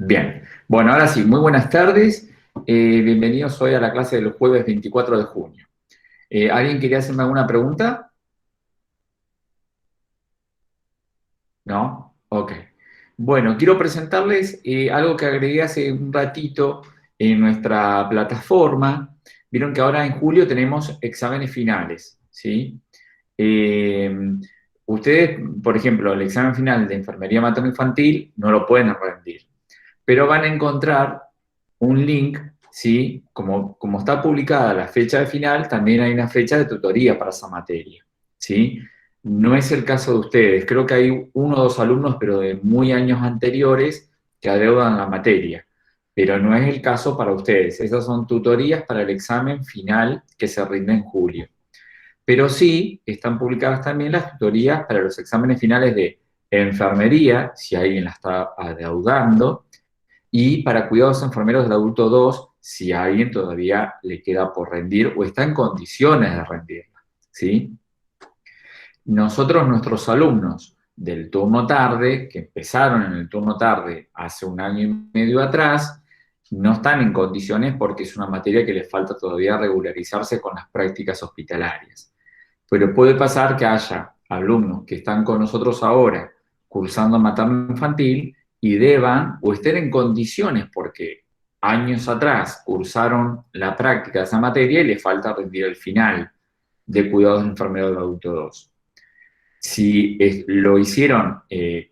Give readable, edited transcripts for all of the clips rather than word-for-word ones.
Bien, bueno, ahora sí, muy buenas tardes. Bienvenidos hoy a la clase del jueves 24 de junio. ¿Alguien quería hacerme alguna pregunta? ¿No? Ok. Bueno, quiero presentarles algo que agregué hace un ratito en nuestra plataforma. Vieron que ahora en julio tenemos exámenes finales, ¿sí? Eh, Ustedes, por ejemplo, el examen final de enfermería materno-infantil no lo pueden rendir, pero van a encontrar un link, ¿sí? Como está publicada la fecha de final, también hay una fecha de tutoría para esa materia, ¿sí? No es el caso de ustedes. Creo que hay uno o dos alumnos, pero de muy años anteriores, que adeudan la materia. Pero no es el caso para ustedes. Esas son tutorías para el examen final que se rinde en julio. Pero sí están publicadas también las tutorías para los exámenes finales de enfermería, si alguien la está adeudando, y para cuidados enfermeros del adulto 2, si a alguien todavía le queda por rendir o está en condiciones de rendirla, ¿sí? Nosotros, nuestros alumnos del turno tarde, que empezaron en el turno tarde hace un año y medio atrás, no están en condiciones porque es una materia que les falta todavía regularizarse con las prácticas hospitalarias. Pero puede pasar que haya alumnos que están con nosotros ahora cursando materno infantil y deban o estén en condiciones porque años atrás cursaron la práctica de esa materia y les falta rendir el final de cuidados de enfermeros del adulto 2. Si lo hicieron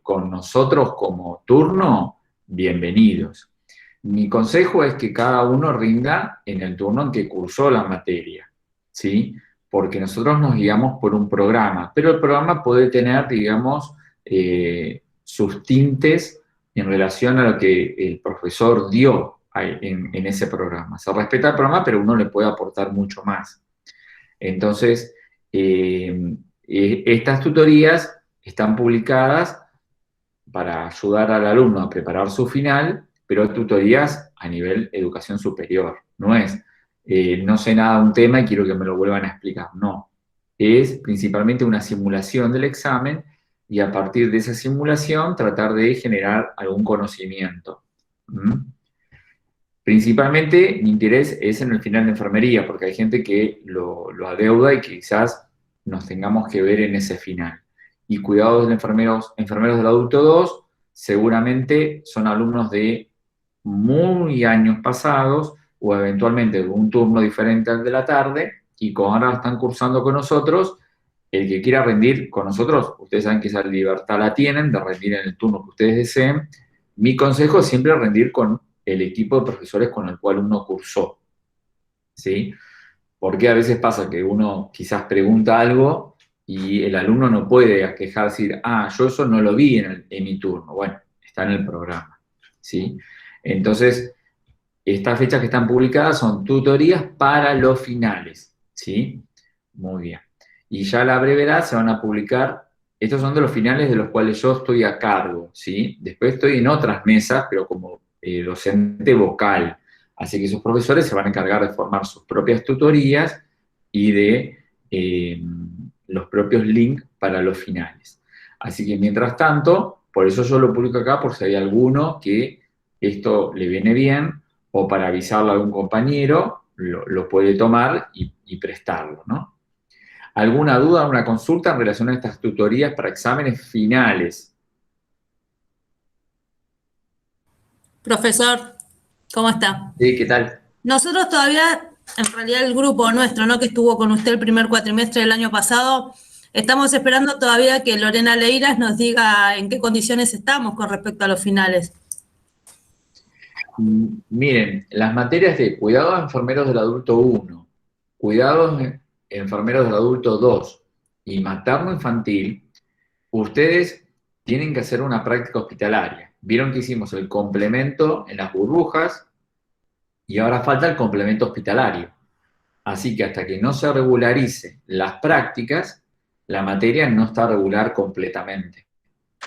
con nosotros como turno, bienvenidos. Mi consejo es que cada uno rinda en el turno en que cursó la materia, ¿sí? Porque nosotros nos guiamos por un programa, pero el programa puede tener, digamos, sus tintes en relación a lo que el profesor dio en ese programa. Se respeta el programa, pero uno le puede aportar mucho más. Entonces, estas tutorías están publicadas para ayudar al alumno a preparar su final, pero tutorías a nivel educación superior. No es, no sé nada de un tema y quiero que me lo vuelvan a explicar. No. Es principalmente una simulación del examen y a partir de esa simulación tratar de generar algún conocimiento. ¿Mm? Principalmente mi interés es en el final de enfermería, porque hay gente que lo adeuda y quizás nos tengamos que ver en ese final. Y cuidados de enfermeros del adulto 2 seguramente son alumnos de muy años pasados o eventualmente de un turno diferente al de la tarde y como ahora están cursando con nosotros, el que quiera rendir con nosotros, ustedes saben que esa libertad la tienen de rendir en el turno que ustedes deseen. Mi consejo es siempre rendir con el equipo de profesores con el cual uno cursó, ¿sí? Porque a veces pasa que uno quizás pregunta algo y el alumno no puede quejar, decir, yo eso no lo vi en mi turno. Bueno, está en el programa, ¿sí? Entonces, estas fechas que están publicadas son tutorías para los finales, ¿sí? Muy bien. Y ya a la brevedad se van a publicar, estos son de los finales de los cuales yo estoy a cargo, ¿sí? Después estoy en otras mesas, pero como docente vocal. Así que esos profesores se van a encargar de formar sus propias tutorías y de los propios links para los finales. Así que mientras tanto, por eso yo lo publico acá, por si hay alguno que esto le viene bien, o para avisarle a algún compañero, lo puede tomar y prestarlo, ¿no? ¿Alguna duda, alguna consulta en relación a estas tutorías para exámenes finales? Profesor, ¿cómo está? Sí, ¿qué tal? Nosotros todavía, en realidad el grupo nuestro, ¿no? Que estuvo con usted el primer cuatrimestre del año pasado, estamos esperando todavía que Lorena Leiras nos diga en qué condiciones estamos con respecto a los finales. Miren, las materias de cuidados enfermeros del adulto 1, cuidados enfermeros del adulto 2 y materno infantil, ustedes tienen que hacer una práctica hospitalaria. Vieron que hicimos el complemento en las burbujas y ahora falta el complemento hospitalario. Así que hasta que no se regularice las prácticas, la materia no está regular completamente.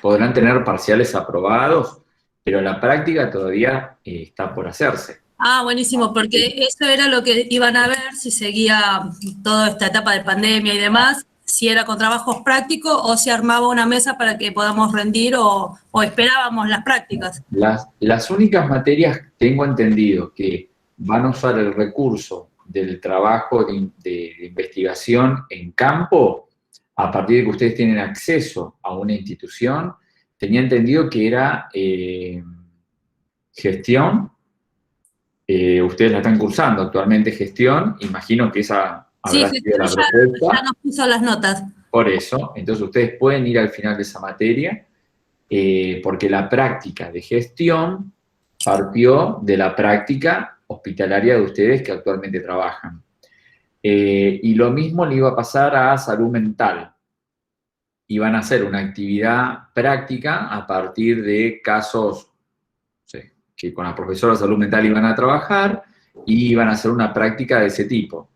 Podrán tener parciales aprobados, pero la práctica todavía está por hacerse. Ah, buenísimo, porque eso era lo que iban a ver si seguía toda esta etapa de pandemia y demás, si era con trabajos prácticos o si armaba una mesa para que podamos rendir o esperábamos las prácticas. Las únicas materias, tengo entendido, que van a usar el recurso del trabajo de investigación en campo, a partir de que ustedes tienen acceso a una institución, tenía entendido que era gestión. Ustedes la están cursando actualmente, gestión, imagino que esa Sí, habrá sido la propuesta. ya nos puso las notas. Por eso, entonces ustedes pueden ir al final de esa materia, porque la práctica de gestión partió de la práctica hospitalaria de ustedes que actualmente trabajan. Y lo mismo le iba a pasar a salud mental. Iban a hacer una actividad práctica a partir de casos, no sé, que con la profesora de salud mental iban a trabajar y iban a hacer una práctica de ese tipo.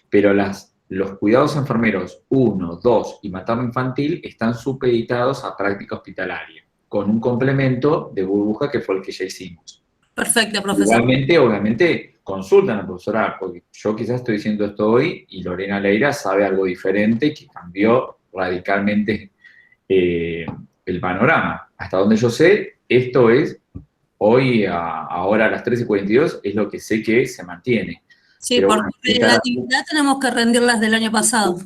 Pero los cuidados enfermeros 1, 2 y materno-infantil están supeditados a práctica hospitalaria, con un complemento de burbuja que fue el que ya hicimos. Perfecto, profesor. Igualmente, obviamente, consultan a la profesora, porque yo quizás estoy diciendo esto hoy y Lorena Leira sabe algo diferente que cambió radicalmente el panorama. Hasta donde yo sé, esto es, hoy, ahora a las 13:42, es lo que sé que se mantiene. Sí, pero por bueno, relatividad tenemos que rendirlas del año pasado.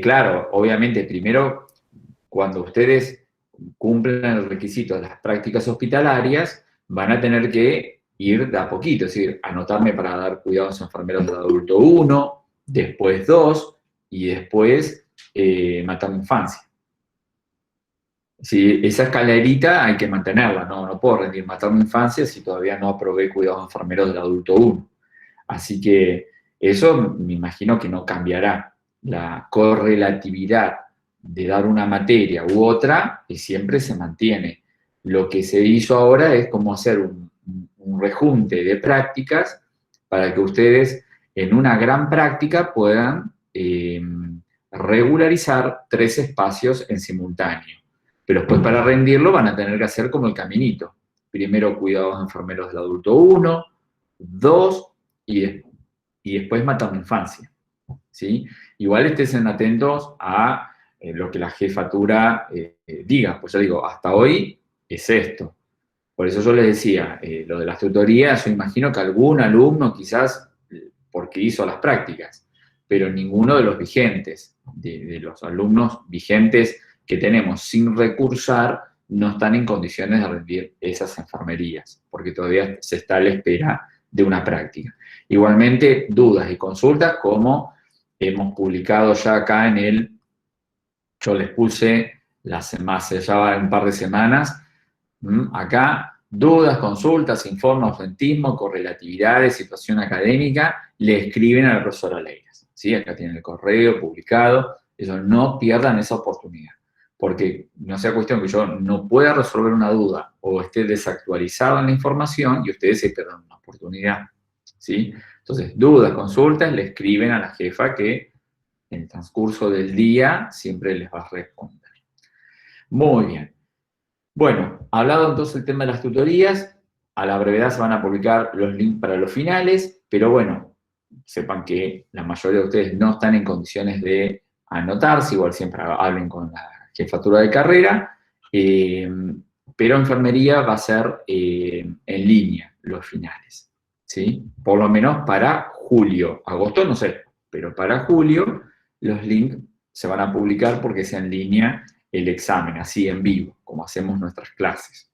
Claro, obviamente, primero, cuando ustedes cumplan el requisito de las prácticas hospitalarias, van a tener que ir de a poquito, es decir, anotarme para dar cuidados enfermeros del adulto 1, después 2 y después materno infancia. Sí, esa escalerita hay que mantenerla, no puedo rendir materno infancia si todavía no aprobé cuidados enfermeros del adulto 1. Así que eso me imagino que no cambiará. La correlatividad de dar una materia u otra y siempre se mantiene. Lo que se hizo ahora es como hacer un rejunte de prácticas para que ustedes en una gran práctica puedan regularizar 3 espacios en simultáneo. Pero después para rendirlo van a tener que hacer como el caminito. Primero cuidados enfermeros del adulto 1, 2 y después materno infancia. ¿Sí? Igual estén atentos a lo que la jefatura diga. Pues yo digo, hasta hoy es esto. Por eso yo les decía, lo de las tutorías, yo imagino que algún alumno quizás, porque hizo las prácticas, pero ninguno de los vigentes, de los alumnos vigentes que tenemos sin recursar, no están en condiciones de rendir esas enfermerías, porque todavía se está a la espera de una práctica. Igualmente, dudas y consultas, como hemos publicado ya acá yo les puse ya va un par de semanas, acá, dudas, consultas, informes, ausentismo, correlatividades, situación académica, le escriben a la profesora Leiras, ¿sí? Acá tienen el correo publicado, ellos no pierdan esa oportunidad, porque no sea cuestión que yo no pueda resolver una duda o esté desactualizado en la información y ustedes se pierdan una oportunidad, ¿sí? Entonces, dudas, consultas, le escriben a la jefa que en el transcurso del día siempre les va a responder. Muy bien. Bueno, hablado entonces del tema de las tutorías, a la brevedad se van a publicar los links para los finales, pero bueno, sepan que la mayoría de ustedes no están en condiciones de anotarse, igual siempre hablen con la jefatura de carrera, pero enfermería va a ser en línea los finales, ¿sí? Por lo menos para julio. Agosto no sé, pero para julio los links se van a publicar porque sea en línea el examen, así en vivo, como hacemos nuestras clases.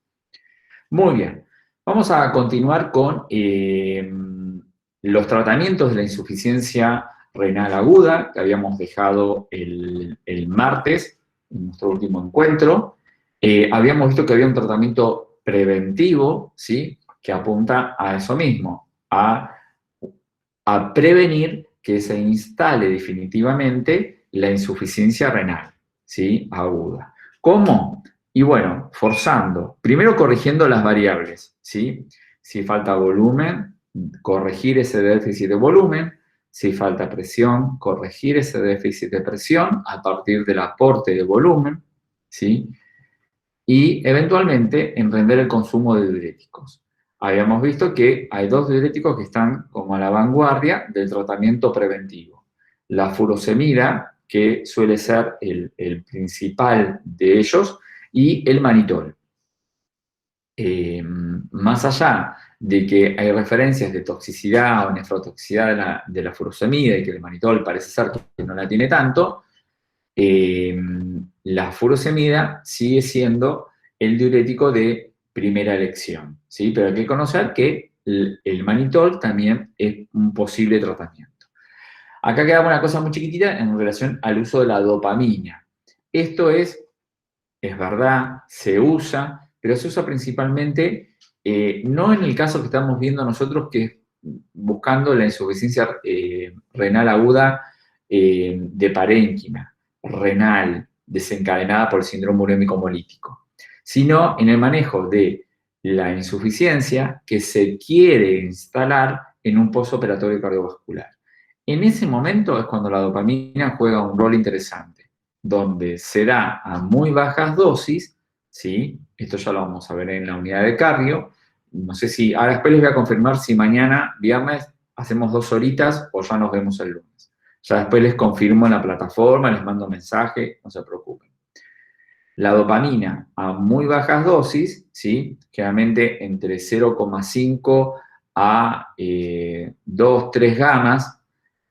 Muy bien, vamos a continuar con los tratamientos de la insuficiencia renal aguda, que habíamos dejado el martes, en nuestro último encuentro. Habíamos visto que había un tratamiento preventivo, ¿sí? Que apunta a eso mismo, a prevenir que se instale definitivamente la insuficiencia renal, ¿sí? Aguda. ¿Cómo? Y bueno, forzando, primero corrigiendo las variables, ¿sí? Si falta volumen, corregir ese déficit de volumen. Si falta presión, corregir ese déficit de presión a partir del aporte de volumen, ¿sí? Y eventualmente emprender el consumo de diuréticos. Habíamos visto que hay 2 diuréticos que están como a la vanguardia del tratamiento preventivo. la furosemida, que suele ser el principal de ellos, y el manitol. Más allá de que hay referencias de toxicidad o nefrotoxicidad de la furosemida y que el manitol parece ser que no la tiene tanto, la furosemida sigue siendo el diurético de primera elección, ¿sí? Pero hay que conocer que el manitol también es un posible tratamiento. Acá queda una cosa muy chiquitita en relación al uso de la dopamina. Esto es verdad, se usa, pero se usa principalmente, no en el caso que estamos viendo nosotros, que es buscando la insuficiencia renal aguda de parénquima, renal, desencadenada por el síndrome urémico hemolítico, sino en el manejo de la insuficiencia que se quiere instalar en un postoperatorio cardiovascular. En ese momento es cuando la dopamina juega un rol interesante, donde se da a muy bajas dosis, ¿sí? Esto ya lo vamos a ver en la unidad de cardio. No sé si, ahora después les voy a confirmar si mañana, viernes, hacemos 2 horitas o ya nos vemos el lunes. Ya después les confirmo en la plataforma, les mando mensaje, no se preocupen. La dopamina a muy bajas dosis, ¿sí? Generalmente entre 0,5 a 2, 3 gamas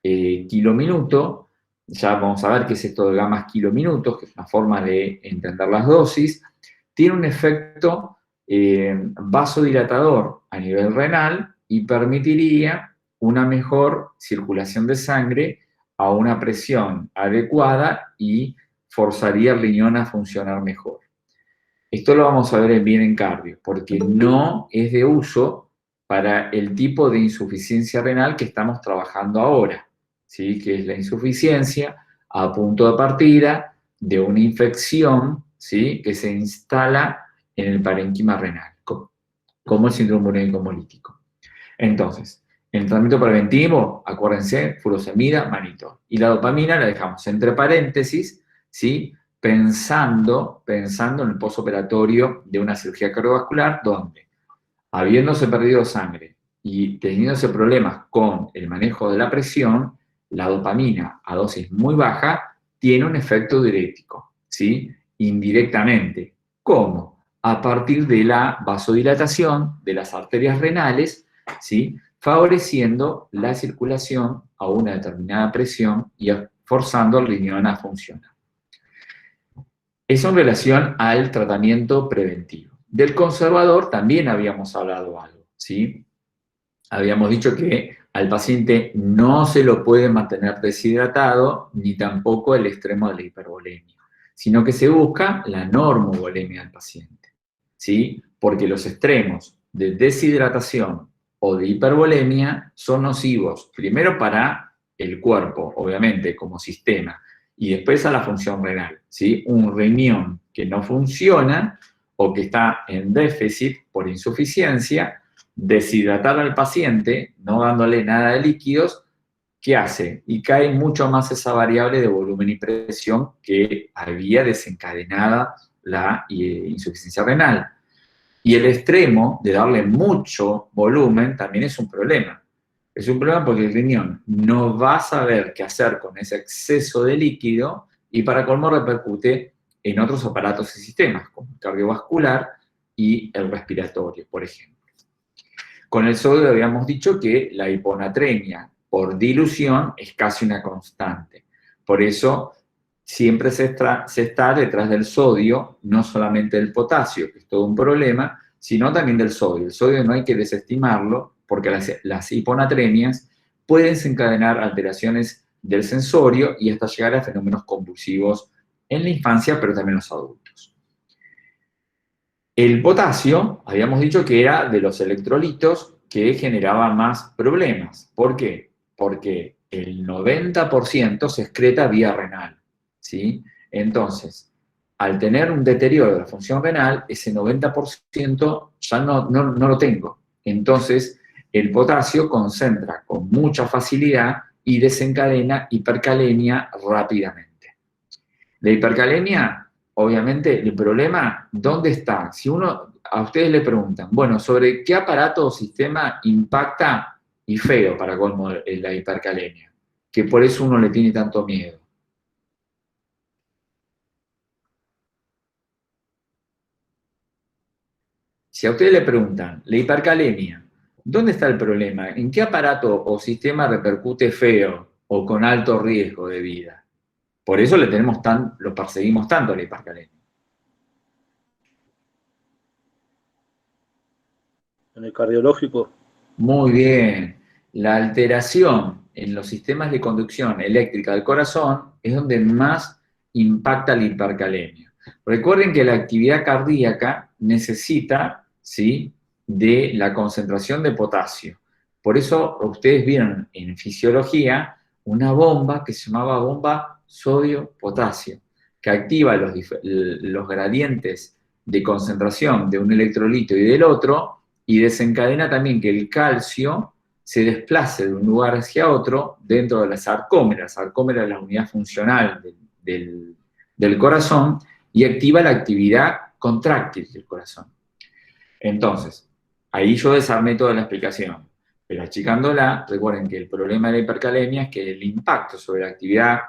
kilominuto. Ya vamos a ver qué es esto de gamas kilominutos, que es una forma de entender las dosis. Tiene un efecto vasodilatador a nivel renal y permitiría una mejor circulación de sangre a una presión adecuada y forzaría el riñón a funcionar mejor. Esto lo vamos a ver bien en cardio, porque no es de uso para el tipo de insuficiencia renal que estamos trabajando ahora, ¿sí? Que es la insuficiencia a punto de partida de una infección, ¿sí? Que se instala en el parénquima renal, como el síndrome urémico hemolítico. Entonces, en el tratamiento preventivo, acuérdense, furosemida, manitol. Y la dopamina la dejamos entre paréntesis, ¿sí? Pensando en el postoperatorio de una cirugía cardiovascular, donde, habiéndose perdido sangre y teniéndose problemas con el manejo de la presión, la dopamina a dosis muy baja tiene un efecto diurético, ¿sí? Indirectamente. ¿Cómo? A partir de la vasodilatación de las arterias renales, ¿sí? Favoreciendo la circulación a una determinada presión y forzando al riñón a funcionar. Eso en relación al tratamiento preventivo. Del conservador también habíamos hablado algo, ¿sí? Habíamos dicho que al paciente no se lo puede mantener deshidratado, ni tampoco el extremo de la hipervolemia, sino que se busca la normovolemia del paciente, ¿sí? Porque los extremos de deshidratación o de hipervolemia son nocivos, primero para el cuerpo, obviamente, como sistema, y después a la función renal, ¿sí? Un riñón que no funciona o que está en déficit por insuficiencia, deshidratar al paciente, no dándole nada de líquidos, ¿qué hace? Y cae mucho más esa variable de volumen y presión que había desencadenada la insuficiencia renal. Y el extremo de darle mucho volumen también es un problema. Es un problema porque el riñón no va a saber qué hacer con ese exceso de líquido y para colmo repercute en otros aparatos y sistemas, como el cardiovascular y el respiratorio, por ejemplo. Con el sodio habíamos dicho que la hiponatremia por dilución es casi una constante. Por eso siempre se está detrás del sodio, no solamente del potasio, que es todo un problema, sino también del sodio. El sodio no hay que desestimarlo porque las hiponatremias pueden desencadenar alteraciones del sensorio y hasta llegar a fenómenos convulsivos en la infancia, pero también en los adultos. El potasio, habíamos dicho que era de los electrolitos que generaba más problemas. ¿Por qué? Porque el 90% se excreta vía renal, ¿sí? Entonces, al tener un deterioro de la función renal, ese 90% ya no lo tengo. Entonces, el potasio concentra con mucha facilidad y desencadena hipercalemia rápidamente. La hipercalemia, obviamente, el problema, ¿dónde está? Si a ustedes le preguntan, bueno, ¿sobre qué aparato o sistema impacta y feo para colmo la hipercalemia? que por eso uno le tiene tanto miedo. Si a ustedes le preguntan, la hipercalemia, ¿dónde está el problema? ¿En qué aparato o sistema repercute feo o con alto riesgo de vida? Por eso lo perseguimos tanto a la hipercalemia. En el cardiológico. Muy bien. La alteración en los sistemas de conducción eléctrica del corazón es donde más impacta la hipercalemia. Recuerden que la actividad cardíaca necesita, ¿sí?, de la concentración de potasio. Por eso ustedes vieron en fisiología una bomba que se llamaba bomba sodio-potasio, que activa los gradientes de concentración de un electrolito y del otro, y desencadena también que el calcio se desplace de un lugar hacia otro dentro de la sarcómera. La sarcómera es la unidad funcional del corazón y activa la actividad contráctil del corazón. Entonces, ahí yo desarmé toda la explicación, pero achicándola, recuerden que el problema de la hipercalemia es que el impacto sobre la actividad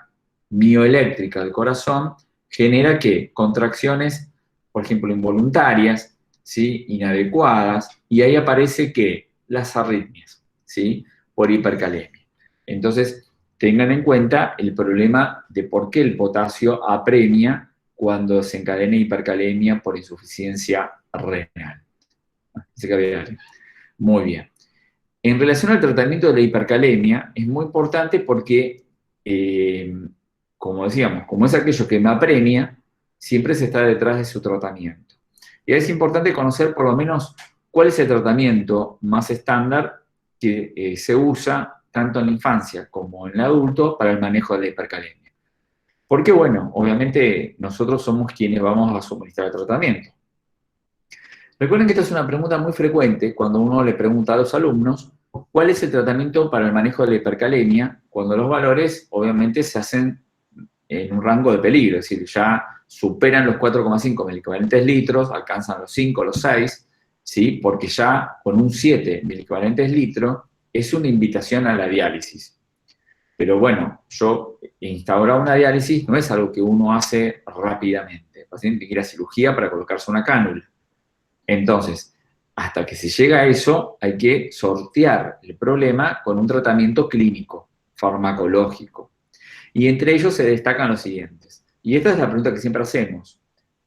mioeléctrica del corazón genera que contracciones, por ejemplo, involuntarias, ¿sí?, inadecuadas, y ahí aparece que las arritmias, ¿sí?, por hipercalemia. Entonces, tengan en cuenta el problema de por qué el potasio apremia cuando se encadena hipercalemia por insuficiencia renal. Muy bien. En relación al tratamiento de la hipercalemia, es muy importante porque, como decíamos, como es aquello que me apremia, siempre se está detrás de su tratamiento. Y es importante conocer por lo menos cuál es el tratamiento más estándar que se usa tanto en la infancia como en el adulto para el manejo de la hipercalemia. Porque, bueno, obviamente nosotros somos quienes vamos a suministrar el tratamiento. Recuerden que esta es una pregunta muy frecuente cuando uno le pregunta a los alumnos cuál es el tratamiento para el manejo de la hipercalemia, cuando los valores obviamente se hacen en un rango de peligro, es decir, ya superan los 4,5 miliequivalentes litros, alcanzan los 5, los 6, ¿sí?, porque ya con un 7 miliequivalentes litros es una invitación a la diálisis. Pero bueno, yo instaurar una diálisis no es algo que uno hace rápidamente. El paciente tiene que ir a cirugía para colocarse una cánula. Entonces, hasta que se llega a eso, hay que sortear el problema con un tratamiento clínico, farmacológico. Y entre ellos se destacan los siguientes. Y esta es la pregunta que siempre hacemos.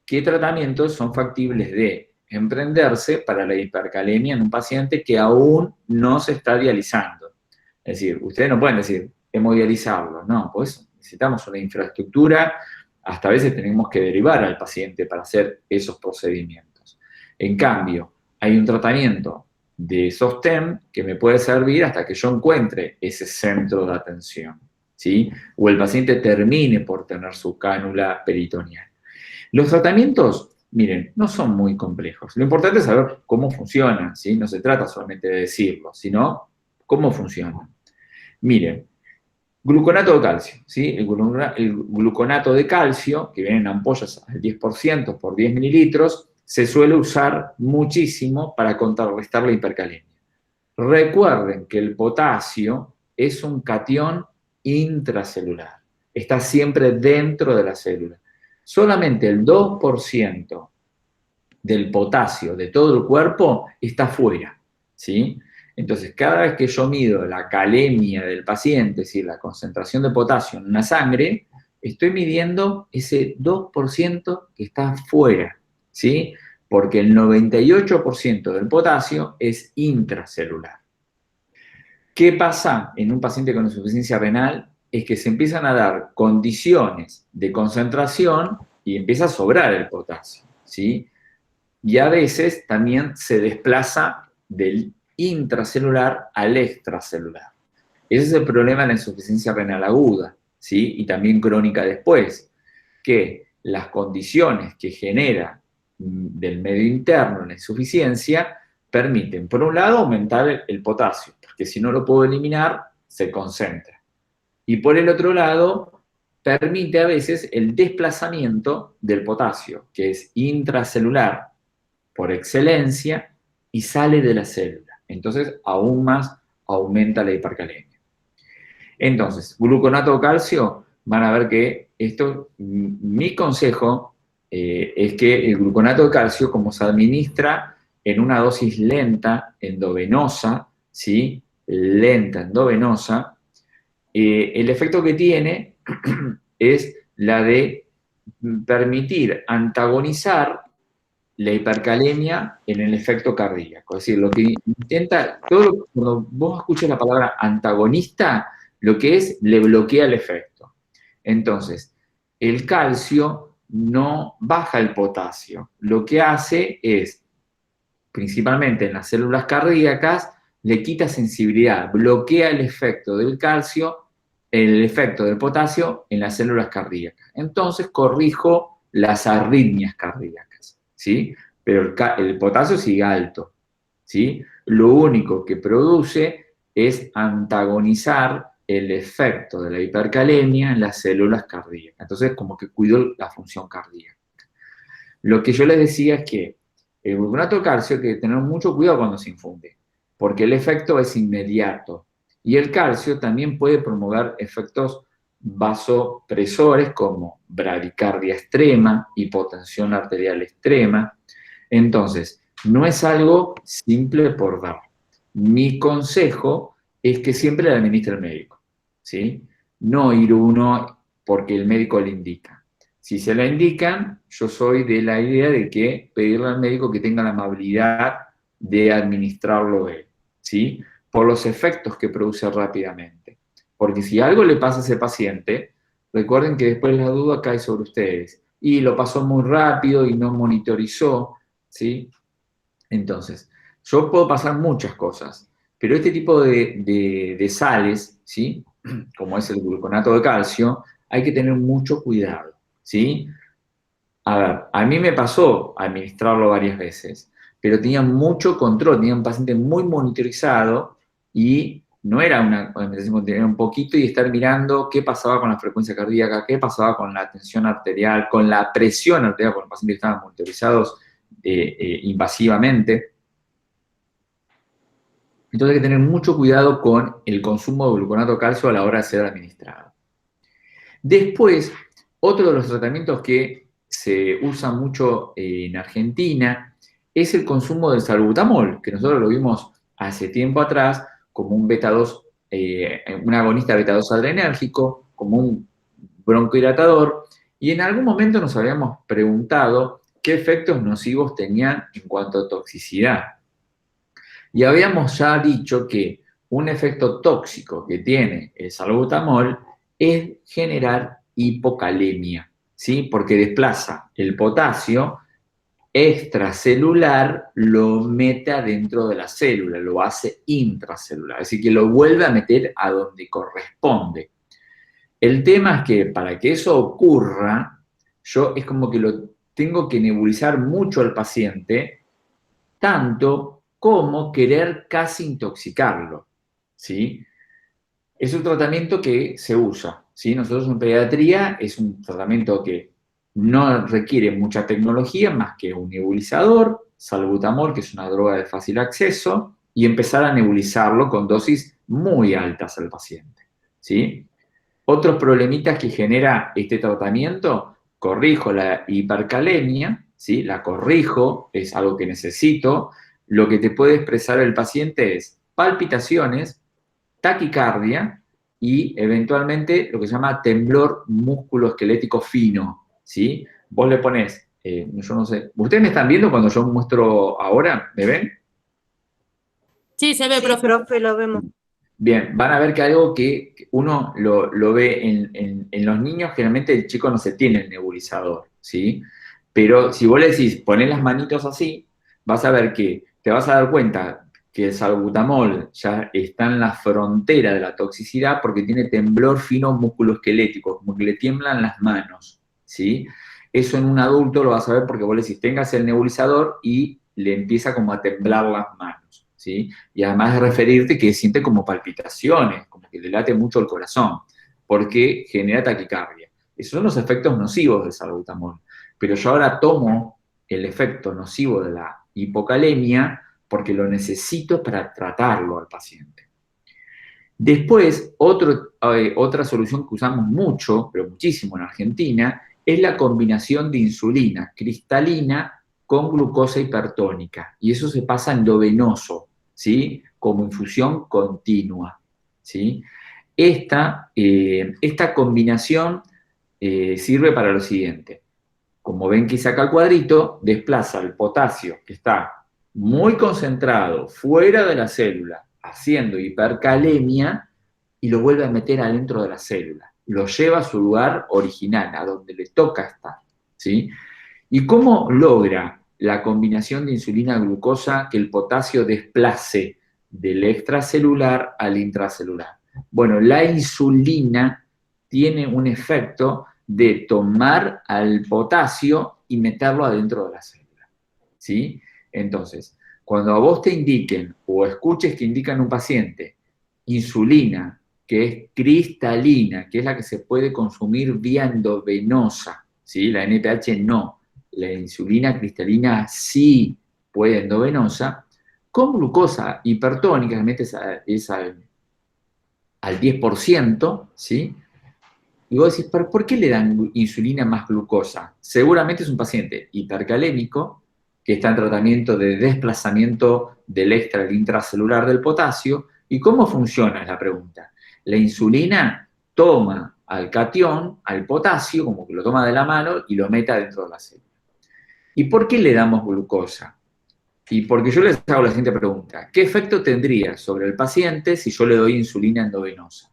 ¿Qué tratamientos son factibles de emprenderse para la hipercalemia en un paciente que aún no se está dializando? Es decir, ustedes no pueden decir, hemodializarlo. No, pues necesitamos una infraestructura, hasta a veces tenemos que derivar al paciente para hacer esos procedimientos. En cambio, hay un tratamiento de sostén que me puede servir hasta que yo encuentre ese centro de atención, ¿sí?, o el paciente termine por tener su cánula peritoneal. Los tratamientos, miren, no son muy complejos. Lo importante es saber cómo funcionan, ¿sí? No se trata solamente de decirlo, sino cómo funcionan. Miren, gluconato de calcio, ¿sí? El gluconato de calcio, que viene en ampollas al 10% por 10 mililitros, se suele usar muchísimo para contrarrestar la hipercalemia. Recuerden que el potasio es un catión intracelular, está siempre dentro de la célula. Solamente el 2% del potasio de todo el cuerpo está fuera, ¿sí? Entonces, cada vez que yo mido la calemia del paciente, es decir, la concentración de potasio en una sangre, estoy midiendo ese 2% que está fuera, ¿sí? Porque el 98% del potasio es intracelular. ¿Qué pasa en un paciente con insuficiencia renal? Es que se empiezan a dar condiciones de concentración y empieza a sobrar el potasio, ¿sí? Y a veces también se desplaza del intracelular al extracelular. Ese es el problema de la insuficiencia renal aguda, ¿sí?, y también crónica después, que las condiciones que genera del medio interno la insuficiencia permiten, por un lado, aumentar el potasio, porque si no lo puedo eliminar, se concentra. Y por el otro lado, permite a veces el desplazamiento del potasio, que es intracelular por excelencia, y sale de la célula. Entonces, aún más aumenta la hipercalemia. Entonces, gluconato de calcio, van a ver que esto, mi consejo es que el gluconato de calcio, como se administra en una dosis lenta, endovenosa, ¿sí? Lenta, endovenosa, el efecto que tiene es la de permitir antagonizar la hipercalemia en el efecto cardíaco. Es decir, lo que intenta, cuando vos escuchas la palabra antagonista, lo que es, le bloquea el efecto. Entonces, el calcio no baja el potasio. Lo que hace es, principalmente en las células cardíacas, le quita sensibilidad, bloquea el efecto del calcio, el efecto del potasio en las células cardíacas. Entonces, corrijo las arritmias cardíacas, ¿sí? Pero el potasio sigue alto, ¿sí? Lo único que produce es antagonizar el efecto de la hipercalemia en las células cardíacas. Entonces, como que cuido la función cardíaca. Lo que yo les decía es que el gluconato de calcio hay que tener mucho cuidado cuando se infunde, porque el efecto es inmediato. Y el calcio también puede promover efectos vasopresores como bradicardia extrema, hipotensión arterial extrema. Entonces, no es algo simple por dar. Mi consejo es que siempre le administre el médico, ¿sí? No ir uno porque el médico le indica. Si se la indican, yo soy de la idea de que pedirle al médico que tenga la amabilidad de administrarlo él, ¿sí? Por los efectos que produce rápidamente. Porque si algo le pasa a ese paciente, recuerden que después la duda cae sobre ustedes. Y lo pasó muy rápido y no monitorizó, ¿sí? Entonces, yo puedo pasar muchas cosas, pero este tipo de sales, ¿sí? Como es el gluconato de calcio, hay que tener mucho cuidado, ¿sí? A ver, a mí me pasó administrarlo varias veces, pero tenía mucho control, tenía un paciente muy monitorizado y no era una administración, tener un poquito y estar mirando qué pasaba con la frecuencia cardíaca, qué pasaba con la tensión arterial, con la presión arterial, porque los pacientes estaban monitorizados invasivamente. Entonces hay que tener mucho cuidado con el consumo de gluconato de calcio a la hora de ser administrado. Después, otro de los tratamientos que se usa mucho en Argentina es el consumo del salbutamol, que nosotros lo vimos hace tiempo atrás como un beta-2, un agonista beta-2 adrenérgico, como un broncohidratador, y en algún momento nos habíamos preguntado qué efectos nocivos tenían en cuanto a toxicidad. Y habíamos ya dicho que un efecto tóxico que tiene el salbutamol es generar hipocalemia, ¿sí? Porque desplaza el potasio extracelular, lo mete adentro de la célula, lo hace intracelular, es decir, que lo vuelve a meter a donde corresponde. El tema es que para que eso ocurra, yo es como que lo tengo que nebulizar mucho al paciente, tanto como querer casi intoxicarlo, ¿sí? Es un tratamiento que se usa, ¿sí? Nosotros en pediatría es un tratamiento que no requiere mucha tecnología más que un nebulizador, salbutamol, que es una droga de fácil acceso, y empezar a nebulizarlo con dosis muy altas al paciente, ¿sí? Otros problemitas que genera este tratamiento, corrijo la hipercalemia, ¿sí? La corrijo, es algo que necesito. Lo que te puede expresar el paciente es palpitaciones, taquicardia y eventualmente lo que se llama temblor musculoesquelético fino, ¿sí? Vos le pones, yo no sé, ¿ustedes me están viendo cuando yo muestro ahora? ¿Me ven? Sí, se ve, Sí, profe. profe, lo vemos. Bien, van a ver que algo que uno lo ve en los niños, generalmente el chico no se tiene el nebulizador, ¿sí? Pero si vos le decís, poné las manitos así, vas a ver que te vas a dar cuenta que el salbutamol ya está en la frontera de la toxicidad porque tiene temblor fino musculoesquelético, como que le tiemblan las manos, ¿sí? Eso en un adulto lo vas a ver porque vos le decís, tengas el nebulizador y le empieza como a temblar las manos, ¿sí? Y además de referirte que siente como palpitaciones, como que le late mucho el corazón, porque genera taquicardia. Esos son los efectos nocivos del salbutamol. Pero yo ahora tomo el efecto nocivo de la hipocalemia porque lo necesito para tratarlo al paciente. Después, otra solución que usamos mucho, pero muchísimo en Argentina, es la combinación de insulina cristalina con glucosa hipertónica. Y eso se pasa endovenoso, ¿sí? Como infusión continua, ¿sí? Esta combinación sirve para lo siguiente. Como ven que saca el cuadrito, desplaza el potasio, que está muy concentrado fuera de la célula, haciendo hipercalemia, y lo vuelve a meter adentro de la célula. Lo lleva a su lugar original, a donde le toca estar, ¿sí? ¿Y cómo logra la combinación de insulina-glucosa que el potasio desplace del extracelular al intracelular? Bueno, la insulina tiene un efecto de tomar al potasio y meterlo adentro de la célula, ¿sí? Entonces, cuando a vos te indiquen o escuches que indican a un paciente insulina, que es cristalina, que es la que se puede consumir vía endovenosa, ¿sí? La NPH no, la insulina cristalina sí puede endovenosa, con glucosa hipertónica, realmente es al 10%, ¿sí? Y vos decís, ¿pero por qué le dan insulina más glucosa? Seguramente es un paciente hipercalémico que está en tratamiento de desplazamiento del extra al intracelular del potasio. ¿Y cómo funciona? Es la pregunta. La insulina toma al catión, al potasio, como que lo toma de la mano y lo mete dentro de la célula. ¿Y por qué le damos glucosa? Y porque yo les hago la siguiente pregunta. ¿Qué efecto tendría sobre el paciente si yo le doy insulina endovenosa?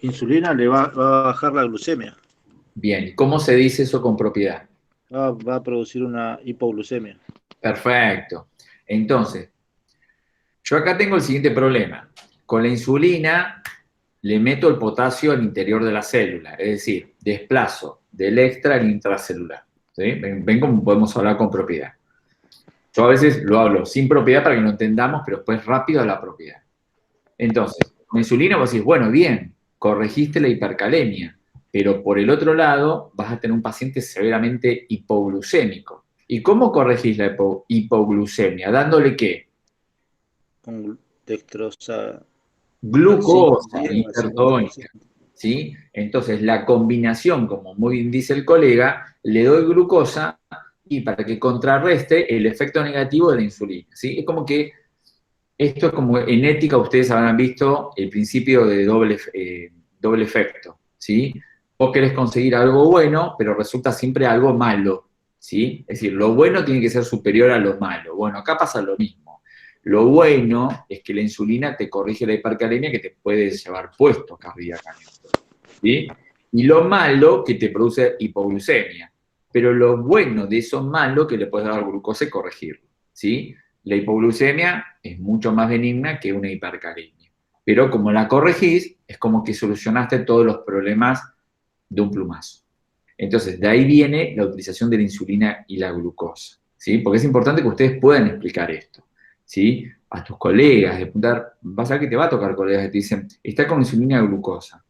Insulina le va a bajar la glucemia. Bien, ¿y cómo se dice eso con propiedad? Va a producir una hipoglucemia. Perfecto. Entonces, yo acá tengo el siguiente problema. Con la insulina le meto el potasio al interior de la célula, es decir, desplazo del extra al intracelular. ¿Sí? Ven cómo podemos hablar con propiedad. Yo a veces lo hablo sin propiedad para que lo entendamos, pero después rápido a la propiedad. Entonces, con insulina vos decís, bueno, bien, corregiste la hipercalemia, pero por el otro lado vas a tener un paciente severamente hipoglucémico. ¿Y cómo corregís la hipoglucemia? ¿Dándole qué? Con dextrosa, Glucosa 5%, al hipertónica, 50%. ¿sí? Entonces, la combinación, como muy bien dice el colega, le doy glucosa y para que contrarreste el efecto negativo de la insulina, ¿sí? Es como que esto es como en ética ustedes habrán visto el principio de doble efecto, ¿sí? Vos querés conseguir algo bueno, pero resulta siempre algo malo, ¿sí? Es decir, lo bueno tiene que ser superior a lo malo. Bueno, acá pasa lo mismo. Lo bueno es que la insulina te corrige la hipercalemia que te puede llevar puesto cardíacamente, ¿sí? Y lo malo que te produce hipoglucemia. Pero lo bueno de eso malo que le puedes dar glucosa y corregirlo, ¿sí? La hipoglucemia es mucho más benigna que una hipercalemia. Pero como la corregís, es como que solucionaste todos los problemas de un plumazo. Entonces, de ahí viene la utilización de la insulina y la glucosa, ¿sí? Porque es importante que ustedes puedan explicar esto, ¿sí? A tus colegas, de apuntar, vas a ver que te va a tocar colegas que te dicen, está con insulina y glucosa.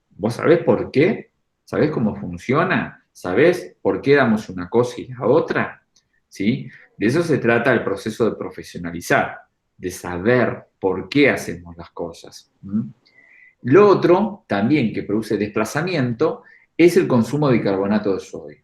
¿Vos sabés por qué? ¿Sabés cómo funciona? ¿Sabés por qué damos una cosa y la otra? ¿Sí? De eso se trata el proceso de profesionalizar, de saber por qué hacemos las cosas. Lo otro, también que produce desplazamiento, es el consumo de bicarbonato de sodio.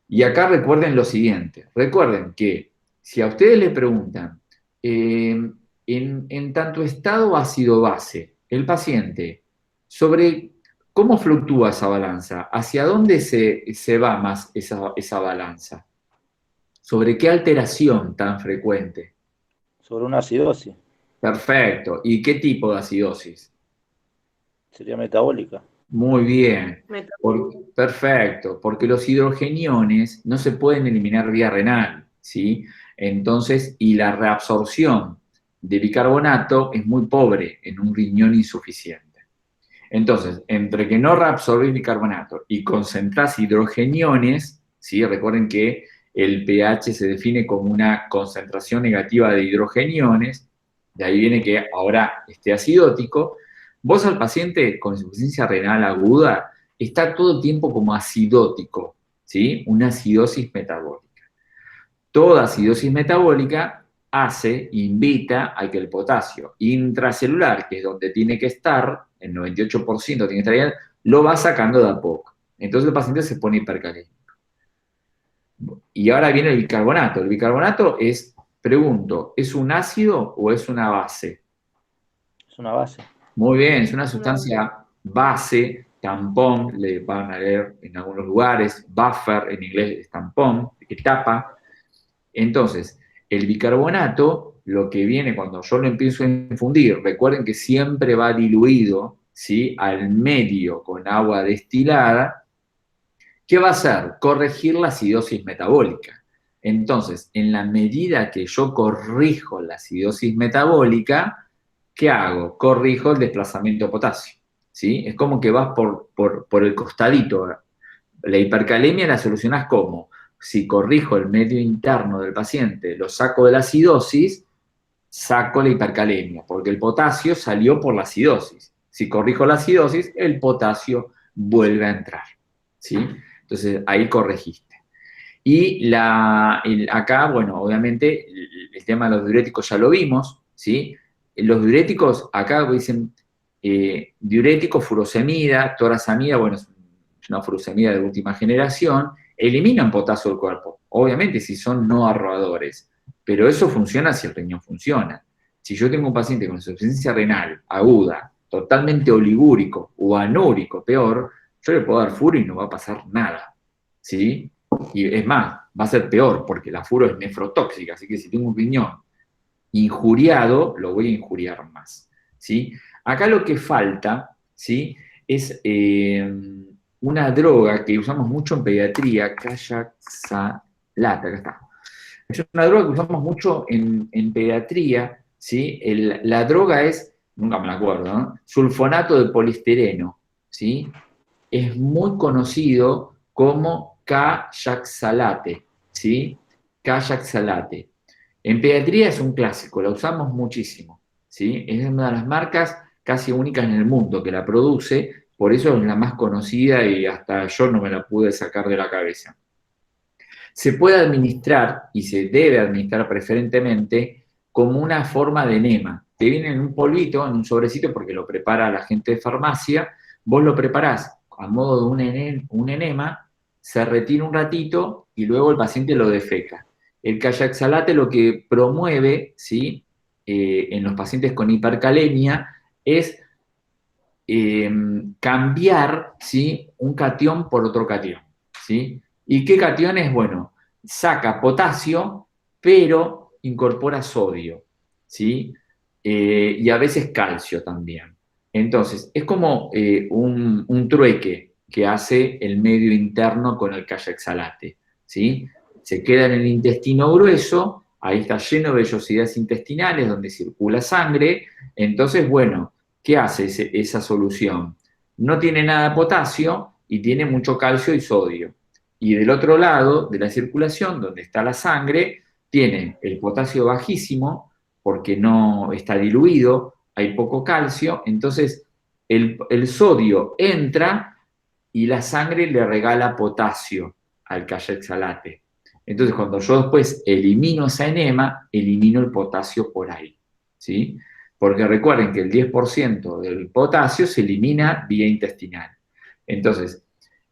Y acá recuerden lo siguiente, recuerden que si a ustedes le preguntan, en tanto estado ácido-base, el paciente, sobre cómo fluctúa esa balanza, hacia dónde se va más esa balanza, sobre qué alteración tan frecuente. Sobre una acidosis. Perfecto. ¿Y qué tipo de acidosis? Sería metabólica. Muy bien. Perfecto, porque los hidrogeniones no se pueden eliminar vía renal, ¿sí? Entonces, y la reabsorción de bicarbonato es muy pobre en un riñón insuficiente. Entonces, entre que no reabsorbís bicarbonato y concentrás hidrogeniones, ¿sí? Recuerden que el pH se define como una concentración negativa de hidrogeniones, de ahí viene que ahora esté acidótico. Vos al paciente con insuficiencia renal aguda está todo el tiempo como acidótico, ¿sí? Una acidosis metabólica. Toda acidosis metabólica invita a que el potasio intracelular, que es donde tiene que estar, el 98% tiene que estar ahí, lo va sacando de a poco. Entonces el paciente se pone hipercalémico. Y ahora viene el bicarbonato. El bicarbonato es, pregunto, ¿es un ácido o es una base? Es una base. Muy bien, es una sustancia base, tampón, le van a leer en algunos lugares, buffer, en inglés es tampón, que tapa. Entonces, el bicarbonato, lo que viene cuando yo lo empiezo a infundir, recuerden que siempre va diluido, ¿sí?, al medio con agua destilada. ¿Qué va a hacer? Corregir la acidosis metabólica. Entonces, en la medida que yo corrijo la acidosis metabólica, ¿qué hago? Corrijo el desplazamiento de potasio, ¿sí? Es como que vas por el costadito. La hipercalemia la solucionás como, si corrijo el medio interno del paciente, lo saco de la acidosis, saco la hipercalemia, porque el potasio salió por la acidosis. Si corrijo la acidosis, el potasio vuelve a entrar, ¿sí? Entonces, ahí corregiste. Y acá, bueno, obviamente, el tema de los diuréticos ya lo vimos, ¿sí? Los diuréticos, acá dicen diurético, furosemida, torasamida, bueno, es una furosemida de última generación, eliminan potasio del cuerpo, obviamente si son no arrobadores, pero eso funciona si el riñón funciona. Si yo tengo un paciente con insuficiencia renal aguda, totalmente oligúrico o anúrico, peor, yo le puedo dar furo y no va a pasar nada, ¿sí? Y es más, va a ser peor, porque la furo es nefrotóxica, así que si tengo un riñón injuriado, lo voy a injuriar más, ¿sí? Acá lo que falta, ¿sí?, es una droga que usamos mucho en pediatría, callaxalate, acá está. Es una droga que usamos mucho en pediatría, ¿sí? La droga es, nunca me la acuerdo, ¿no?, sulfonato de poliestireno, ¿sí? Es muy conocido como callaxalate, ¿sí? Callaxalate. En pediatría es un clásico, la usamos muchísimo, ¿sí? Es una de las marcas casi únicas en el mundo que la produce, por eso es la más conocida y hasta yo no me la pude sacar de la cabeza. Se puede administrar y se debe administrar preferentemente como una forma de enema. Te viene en un polvito, en un sobrecito, porque lo prepara la gente de farmacia, vos lo preparás a modo de un enema, se retira un ratito y luego el paciente lo defeca. El callaxalate lo que promueve, ¿sí?, en los pacientes con hipercalemia es cambiar, ¿sí?, un catión por otro catión, ¿sí? ¿Y qué catión es? Bueno, saca potasio, pero incorpora sodio, ¿sí? Y a veces calcio también. Entonces, es como un trueque que hace el medio interno con el callaxalate, ¿sí? Se queda en el intestino grueso, ahí está lleno de vellosidades intestinales donde circula sangre. Entonces, bueno, ¿qué hace esa solución? No tiene nada de potasio y tiene mucho calcio y sodio. Y del otro lado de la circulación, donde está la sangre, tiene el potasio bajísimo porque no está diluido, hay poco calcio, entonces el sodio entra y la sangre le regala potasio al callaxalate. Entonces, cuando yo después elimino esa enema, elimino el potasio por ahí, ¿sí? Porque recuerden que el 10% del potasio se elimina vía intestinal. Entonces,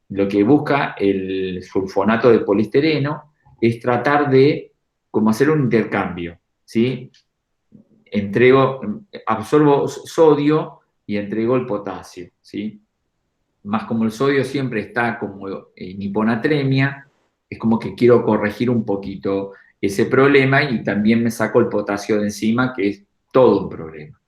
lo que busca el sulfonato de poliestireno es tratar de como hacer un intercambio, ¿sí? Absorbo sodio y entrego el potasio, ¿sí? Más como el sodio siempre está como en hiponatremia, es como que quiero corregir un poquito ese problema y también me saco el potasio de encima, que es todo un problema.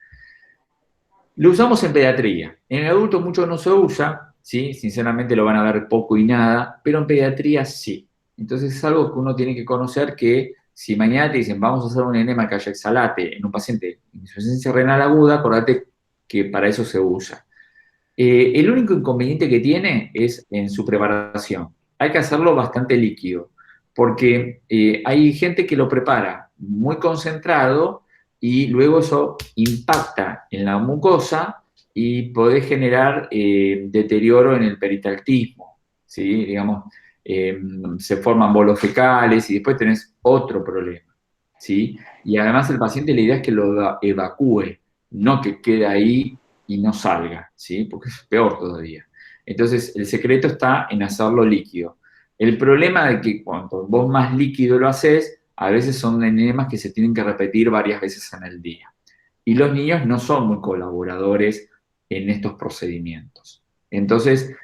Lo usamos en pediatría. En el adulto mucho no se usa, ¿sí? Sinceramente lo van a ver poco y nada, pero en pediatría sí. Entonces es algo que uno tiene que conocer, que si mañana te dicen vamos a hacer un enema callaxalate en un paciente con insuficiencia renal aguda, acordate que para eso se usa. El único inconveniente que tiene es en su preparación. Hay que hacerlo bastante líquido, porque hay gente que lo prepara muy concentrado y luego eso impacta en la mucosa y puede generar deterioro en el peritactismo, ¿sí? Digamos, se forman bolos fecales y después tenés otro problema, ¿sí? Y además el paciente la idea es que lo evacúe, no que quede ahí y no salga, ¿sí? Porque es peor todavía. Entonces, el secreto está en hacerlo líquido. El problema es que cuanto vos más líquido lo haces, a veces son enemas que se tienen que repetir varias veces en el día. Y los niños no son muy colaboradores en estos procedimientos. Entonces,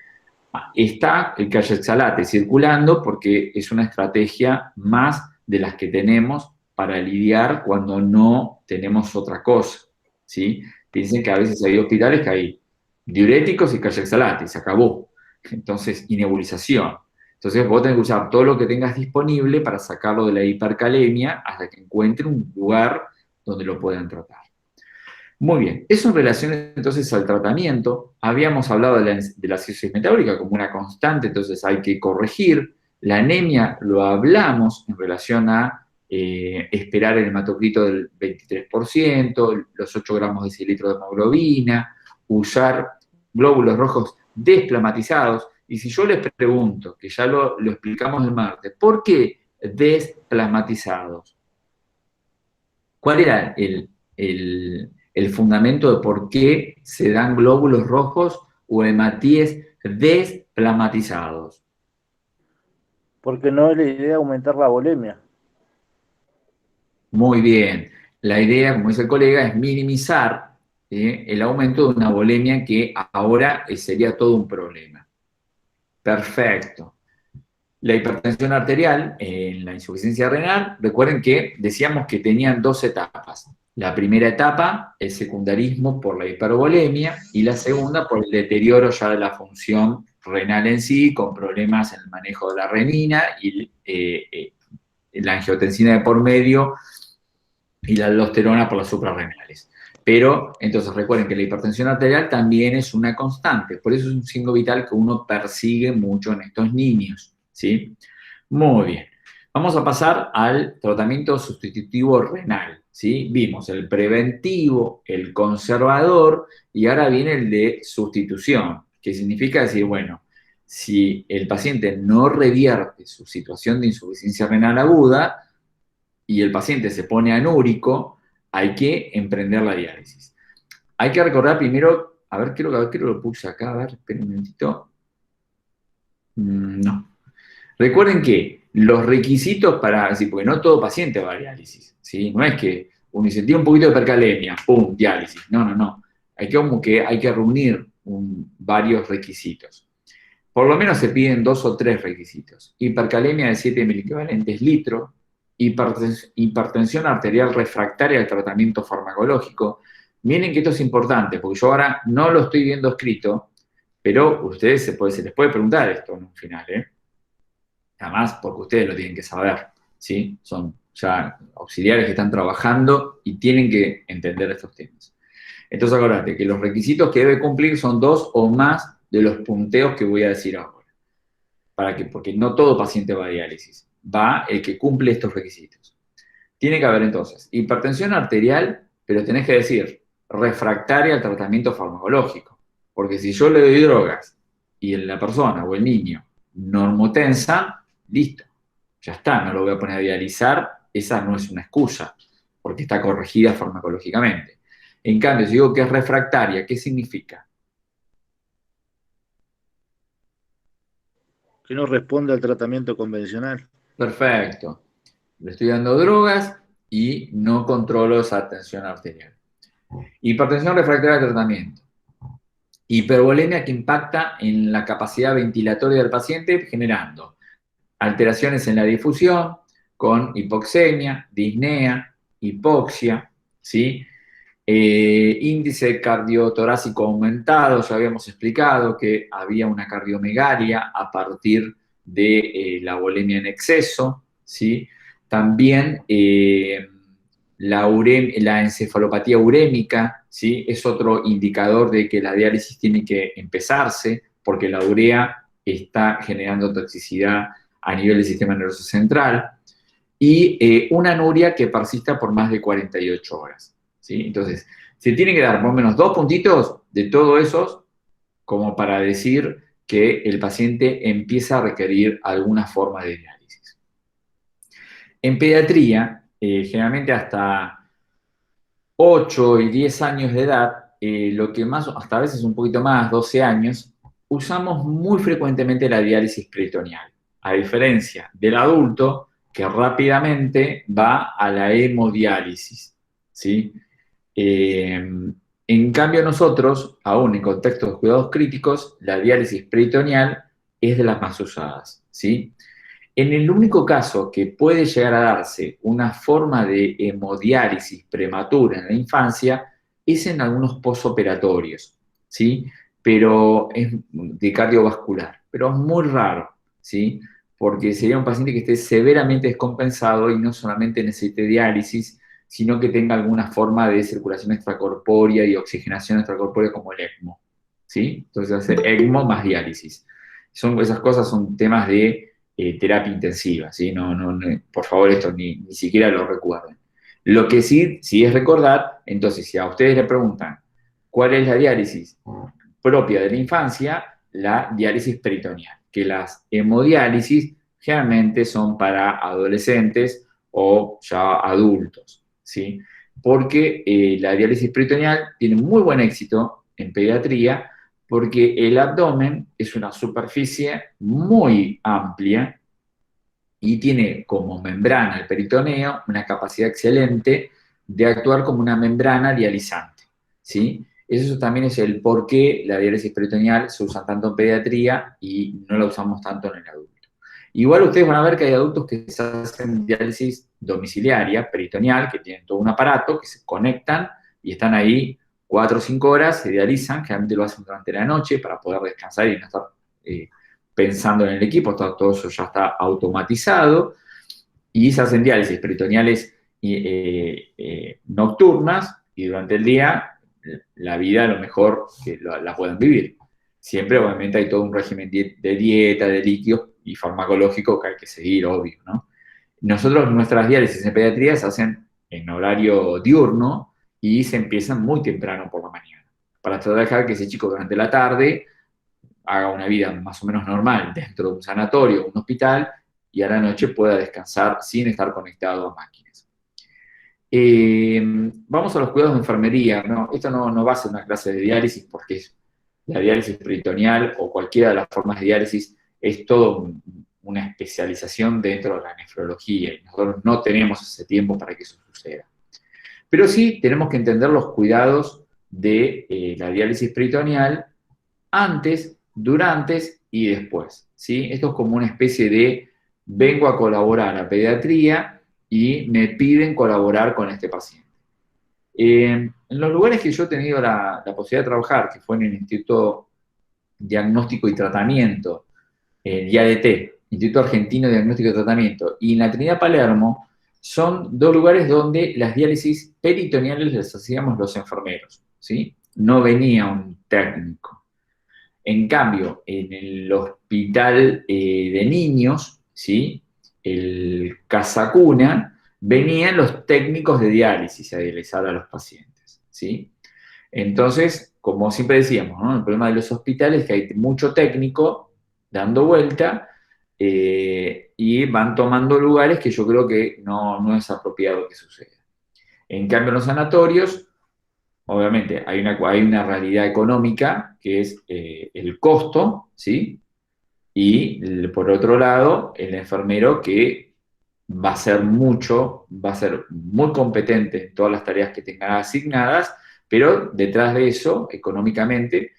está el calle circulando porque es una estrategia más de las que tenemos para lidiar cuando no tenemos otra cosa, ¿sí? Piensen que a veces hay hospitales que hay diuréticos y calle y se acabó. Entonces, y nebulización. Entonces, vos tenés que usar todo lo que tengas disponible para sacarlo de la hipercalemia hasta que encuentre un lugar donde lo puedan tratar. Muy bien, eso en relación entonces al tratamiento. Habíamos hablado de la acidosis metabólica como una constante, entonces hay que corregir. La anemia lo hablamos en relación a esperar el hematocrito del 23%, los 8 gramos de decilitro de hemoglobina, usar glóbulos rojos desplasmatizados. Y si yo les pregunto, que ya lo explicamos el martes, ¿por qué desplasmatizados? ¿Cuál era el fundamento de por qué se dan glóbulos rojos o hematíes desplasmatizados? Porque no es la idea aumentar la volemia. Muy bien. La idea, como dice el colega, es minimizar el aumento de una volemia que ahora sería todo un problema. Perfecto. La hipertensión arterial en la insuficiencia renal, recuerden que decíamos que tenían 2 etapas. La primera etapa, el secundarismo por la hipervolemia, y la segunda por el deterioro ya de la función renal en sí, con problemas en el manejo de la renina y la angiotensina de por medio y la aldosterona por las suprarrenales. Pero, entonces recuerden que la hipertensión arterial también es una constante, por eso es un signo vital que uno persigue mucho en estos niños, ¿sí? Muy bien. Vamos a pasar al tratamiento sustitutivo renal, ¿sí? Vimos el preventivo, el conservador, y ahora viene el de sustitución, que significa decir, bueno, si el paciente no revierte su situación de insuficiencia renal aguda y el paciente se pone anúrico, hay que emprender la diálisis. Hay que recordar primero, a ver, creo que lo puse acá, a ver, esperen un momentito. No. Recuerden que los requisitos para, porque no todo paciente va a diálisis, ¿sí? No es que uno dice, tiene un poquito de hipercalemia, ¡pum!, diálisis. No. Hay que reunir varios requisitos. Por lo menos se piden 2 o 3 requisitos. Hipercalemia de 7 miliequivalentes litro, hipertensión arterial refractaria al tratamiento farmacológico. Miren que esto es importante, porque yo ahora no lo estoy viendo escrito, pero ustedes se les puede preguntar esto en un final, ¿eh? Además, porque ustedes lo tienen que saber, ¿sí? Son ya auxiliares que están trabajando y tienen que entender estos temas. Entonces, acordate que los requisitos que debe cumplir son 2 o más de los punteos que voy a decir ahora. Porque no todo paciente va a diálisis. Va el que cumple estos requisitos. Tiene que haber entonces hipertensión arterial, pero tenés que decir refractaria al tratamiento farmacológico. Porque si yo le doy drogas y la persona o el niño normotensa, listo, ya está, no lo voy a poner a dializar, esa no es una excusa, porque está corregida farmacológicamente. En cambio, si digo que es refractaria, ¿qué significa? Que no responde al tratamiento convencional. Perfecto. Le estoy dando drogas y no controlo esa tensión arterial. Hipertensión refractaria al tratamiento. Hipervolemia que impacta en la capacidad ventilatoria del paciente, generando alteraciones en la difusión, con hipoxemia, disnea, hipoxia, ¿sí? Índice cardiotorácico aumentado, ya habíamos explicado que había una cardiomegalia a partir de la volemia en exceso, ¿sí? También la encefalopatía urémica, ¿sí? Es otro indicador de que la diálisis tiene que empezarse, porque la urea está generando toxicidad a nivel del sistema nervioso central, y una anuria que persista por más de 48 horas. ¿Sí? Entonces, se tiene que dar por lo menos 2 puntitos de todos esos como para decir que el paciente empieza a requerir alguna forma de diálisis. En pediatría, generalmente hasta 8 y 10 años de edad, lo que más, hasta a veces un poquito más, 12 años, usamos muy frecuentemente la diálisis peritoneal, a diferencia del adulto que rápidamente va a la hemodiálisis, ¿sí? En cambio nosotros, aún en contextos de cuidados críticos, la diálisis peritoneal es de las más usadas, ¿sí? En el único caso que puede llegar a darse una forma de hemodiálisis prematura en la infancia es en algunos posoperatorios, ¿sí? Pero es de cardiovascular, pero es muy raro, ¿sí? Porque sería un paciente que esté severamente descompensado y no solamente necesite diálisis, sino que tenga alguna forma de circulación extracorpórea y oxigenación extracorpórea como el ECMO, ¿sí? Entonces hacer ECMO más diálisis. Esas cosas son temas de terapia intensiva, ¿sí? Por favor, esto ni siquiera lo recuerden. Lo que sí es recordar, entonces, si a ustedes le preguntan cuál es la diálisis propia de la infancia, la diálisis peritoneal, que las hemodiálisis generalmente son para adolescentes o ya adultos, ¿sí? Porque la diálisis peritoneal tiene muy buen éxito en pediatría, porque el abdomen es una superficie muy amplia y tiene como membrana el peritoneo una capacidad excelente de actuar como una membrana dializante, ¿sí? Eso también es el por qué la diálisis peritoneal se usa tanto en pediatría y no la usamos tanto en el adulto. Igual ustedes van a ver que hay adultos que se hacen diálisis domiciliaria, peritoneal, que tienen todo un aparato, que se conectan y están ahí 4 o 5 horas, se dializan, generalmente lo hacen durante la noche para poder descansar y no estar pensando en el equipo, todo eso ya está automatizado, y se hacen diálisis peritoneales nocturnas, y durante el día la vida a lo mejor que la puedan vivir. Siempre, obviamente, hay todo un régimen de dieta, de líquidos y farmacológico que hay que seguir, obvio, ¿no? Nosotros, nuestras diálisis en pediatría se hacen en horario diurno y se empiezan muy temprano por la mañana, para tratar de dejar que ese chico durante la tarde haga una vida más o menos normal dentro de un sanatorio o un hospital y a la noche pueda descansar sin estar conectado a máquinas. Vamos a los cuidados de enfermería, ¿no? Esto no va a ser una clase de diálisis porque la diálisis peritoneal o cualquiera de las formas de diálisis es todo una especialización dentro de la nefrología y nosotros no tenemos ese tiempo para que eso suceda. Pero sí tenemos que entender los cuidados de la diálisis peritoneal antes, durante y después, ¿sí? Esto es como una especie de vengo a colaborar a pediatría y me piden colaborar con este paciente. En los lugares que yo he tenido la posibilidad de trabajar, que fue en el Instituto Diagnóstico y Tratamiento, el IADT, Instituto Argentino de Diagnóstico y Tratamiento, y en la Trinidad Palermo, son 2 lugares donde las diálisis peritoneales las hacíamos los enfermeros, ¿sí? No venía un técnico. En cambio, en el hospital de niños, ¿sí? El Casa Cuna, venían los técnicos de diálisis a dializar a los pacientes, ¿sí? Entonces, como siempre decíamos, ¿no? El problema de los hospitales es que hay mucho técnico dando vuelta y van tomando lugares que yo creo que no es apropiado que suceda. En cambio, en los sanatorios, obviamente, hay una realidad económica que es el costo, ¿sí? Y por otro lado, el enfermero que va a ser muy competente en todas las tareas que tenga asignadas, pero detrás de eso, económicamente,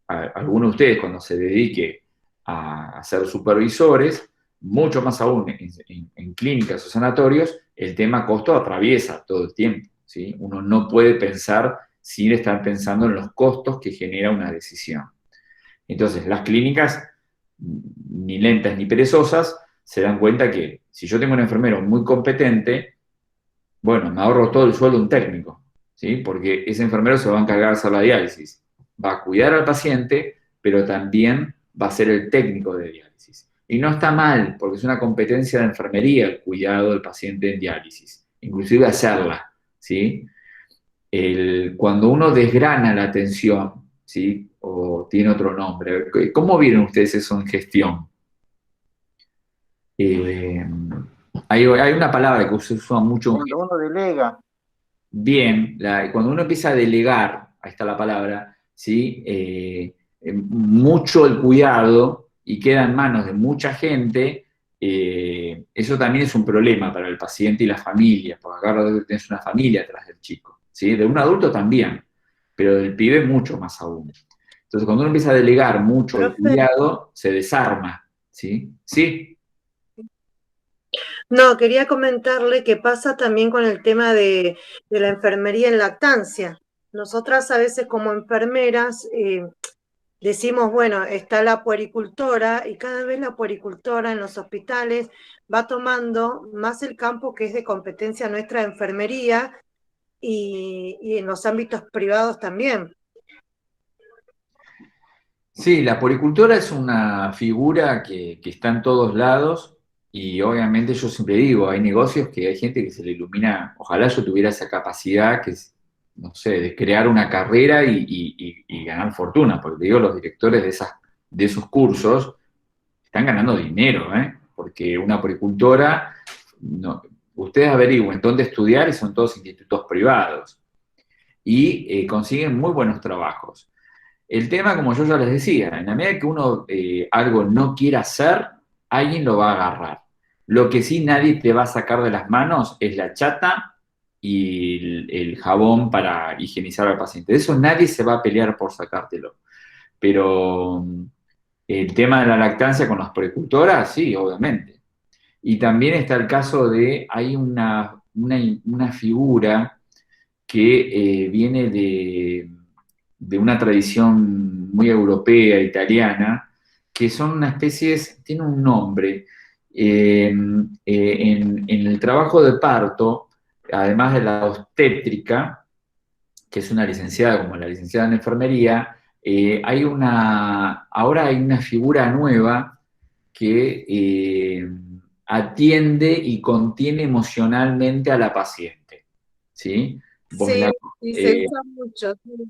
alguno de ustedes cuando se dedique a ser supervisores, mucho más aún en clínicas o sanatorios, el tema costo atraviesa todo el tiempo, ¿sí? Uno no puede pensar sin estar pensando en los costos que genera una decisión. Entonces, las clínicas, ni lentas ni perezosas, se dan cuenta que si yo tengo un enfermero muy competente, bueno, me ahorro todo el sueldo de un técnico, ¿sí? Porque ese enfermero se va a encargar de hacer la diálisis, va a cuidar al paciente, pero también va a ser el técnico de diálisis. Y no está mal, porque es una competencia de enfermería el cuidado del paciente en diálisis, inclusive hacerla, ¿sí? Cuando uno desgrana la atención, ¿sí? ¿O tiene otro nombre? ¿Cómo vieron ustedes eso en gestión? Eh, hay una palabra que se usa mucho en Cuando uno delega, bien, cuando uno empieza a delegar, ahí está la palabra, ¿sí? Mucho el cuidado y queda en manos de mucha gente, eso también es un problema para el paciente y la familia, porque acá tenés una familia atrás del chico, ¿sí? De un adulto también, pero del pibe mucho más aún. Entonces, cuando uno empieza a delegar mucho el Profe, cuidado, se desarma, ¿sí? Sí, no, quería comentarle que pasa también con el tema de la enfermería en lactancia. Nosotras a veces como enfermeras decimos, bueno, está la puericultora y cada vez la puericultora en los hospitales va tomando más el campo que es de competencia nuestra de enfermería y en los ámbitos privados también. sí, la poricultora es una figura que está en todos lados y obviamente yo siempre digo, hay negocios que hay gente que se le ilumina, ojalá yo tuviera esa capacidad que es, no sé, de crear una carrera y ganar fortuna, porque te digo, los directores de esos cursos están ganando dinero, ¿eh? Porque una poricultora, no, ustedes averigüen dónde estudiar y son todos institutos privados y consiguen muy buenos trabajos. El tema, como yo ya les decía, en la medida que uno algo no quiera hacer, alguien lo va a agarrar. Lo que sí nadie te va a sacar de las manos es la chata y el jabón para higienizar al paciente. De eso nadie se va a pelear por sacártelo. Pero el tema de la lactancia con las puericultoras, sí, obviamente. Y también está el caso de, hay una figura que viene de una tradición muy europea, italiana, que son una especie, tiene un nombre. En el trabajo de parto, además de la obstétrica, que es una licenciada como la licenciada en enfermería, ahora hay una figura nueva que atiende y contiene emocionalmente a la paciente, ¿sí? Vos Sí, la, y se eh, usa mucho. Sí.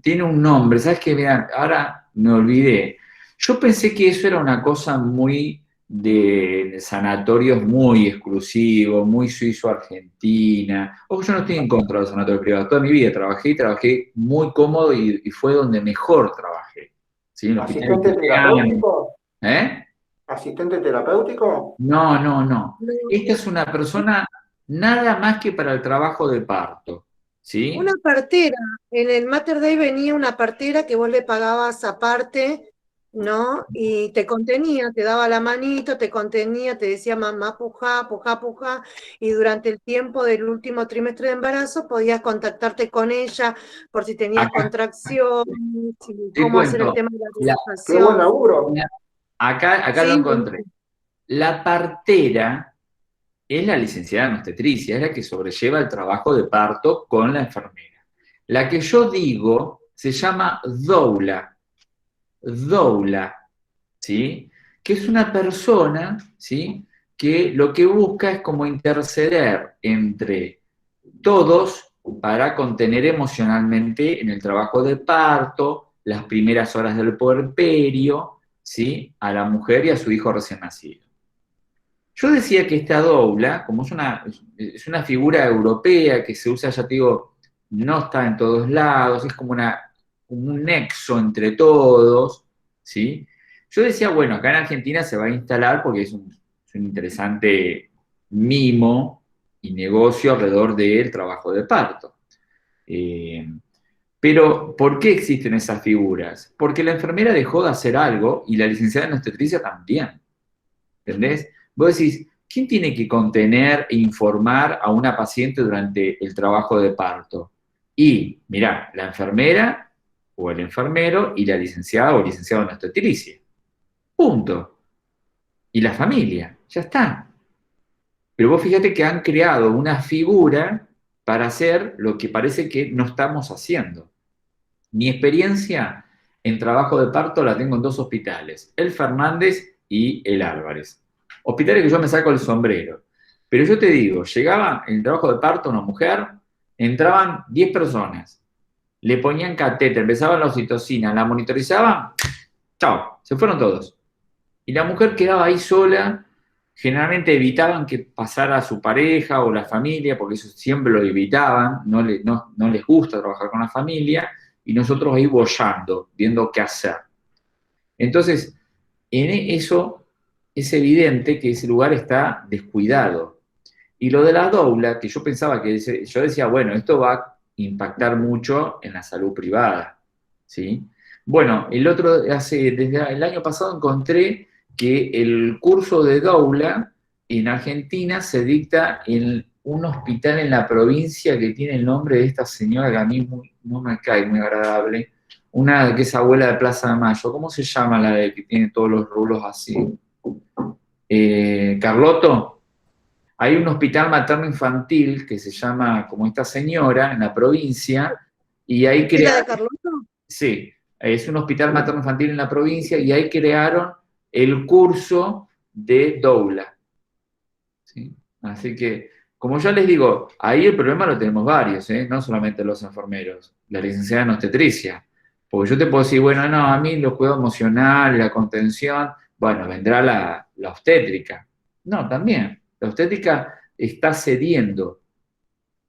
tiene un nombre, ¿sabes qué? Mira, ahora me olvidé. Yo pensé que eso era una cosa muy de sanatorios muy exclusivos, muy suizo-argentina. Ojo, yo no estoy en contra de los sanatorios privados. Toda mi vida trabajé y trabajé muy cómodo y fue donde mejor trabajé. ¿Sí? En el hospital ¿Asistente italiano. terapéutico? ¿Eh? ¿Asistente terapéutico? No, no, no. No, Esta es una persona nada más que para el trabajo de parto. una ¿Sí? partera, en el Mater Day venía una partera que vos le pagabas aparte, ¿no? Y te contenía, te daba la manito, te contenía, te decía mamá, puja, puja, puja, y durante el tiempo del último trimestre de embarazo podías contactarte con ella por si tenías Acá contracciones, y te cómo hacer el cuento. tema de la La, Qué buen relajación. laburo. acá lo Sí, encontré. La partera es la licenciada en obstetricia, es la que sobrelleva el trabajo de parto con la enfermera. La que yo digo se llama doula, doula, ¿sí? Que es una persona, ¿sí? Que lo que busca es como interceder entre todos para contener emocionalmente en el trabajo de parto, las primeras horas del puerperio, ¿sí? A la mujer y a su hijo recién nacido. Yo decía que esta doula, como es una figura europea que se usa, ya te digo, no está en todos lados, es como un nexo entre todos, ¿sí? Yo decía, bueno, acá en Argentina se va a instalar porque es un interesante mimo y negocio alrededor del trabajo de parto. Eh, pero, ¿por qué existen esas figuras? Porque la enfermera dejó de hacer algo y la licenciada en obstetricia también. ¿Entendés? Vos decís, ¿quién tiene que contener e informar a una paciente durante el trabajo de parto? Y, mirá, la enfermera o el enfermero y la licenciada o licenciado en obstetricia. Punto. Y la familia, ya está. Pero vos fíjate que han creado una figura para hacer lo que parece que no estamos haciendo. Mi experiencia en trabajo de parto la tengo en dos hospitales, el Fernández y el Álvarez. Hospitales que yo me saco el sombrero. Pero yo te digo, llegaba en el trabajo de parto una mujer, entraban 10 personas. le ponían catéter, empezaban la oxitocina, la monitorizaban, chao, se fueron todos. Y la mujer quedaba ahí sola, generalmente evitaban que pasara su pareja o la familia, porque eso siempre lo evitaban, no les gusta trabajar con la familia, y nosotros ahí boyando, viendo qué hacer. Entonces, en eso es evidente que ese lugar está descuidado. Y lo de la doula, que yo pensaba yo decía, bueno, esto va a impactar mucho en la salud privada, ¿sí? Bueno, desde el año pasado encontré que el curso de doula en Argentina se dicta en un hospital en la provincia que tiene el nombre de esta señora que a mí no me cae muy agradable, una que es abuela de Plaza de Mayo. ¿Cómo se llama la de que tiene todos los rulos así? Carlotto. Hay un hospital materno-infantil que se llama como esta señora en la provincia y ahí ¿Es la de crearon, Carlotto? sí, es un hospital materno-infantil en la provincia y ahí crearon el curso de doula, ¿sí? Así que, como ya les digo, ahí el problema lo tenemos varios, ¿eh? No solamente los enfermeros, la licenciada en obstetricia, porque yo te puedo decir, bueno, no, a mí los cuidados emocionales, la contención, bueno, vendrá la obstétrica. No, también. La obstétrica está cediendo.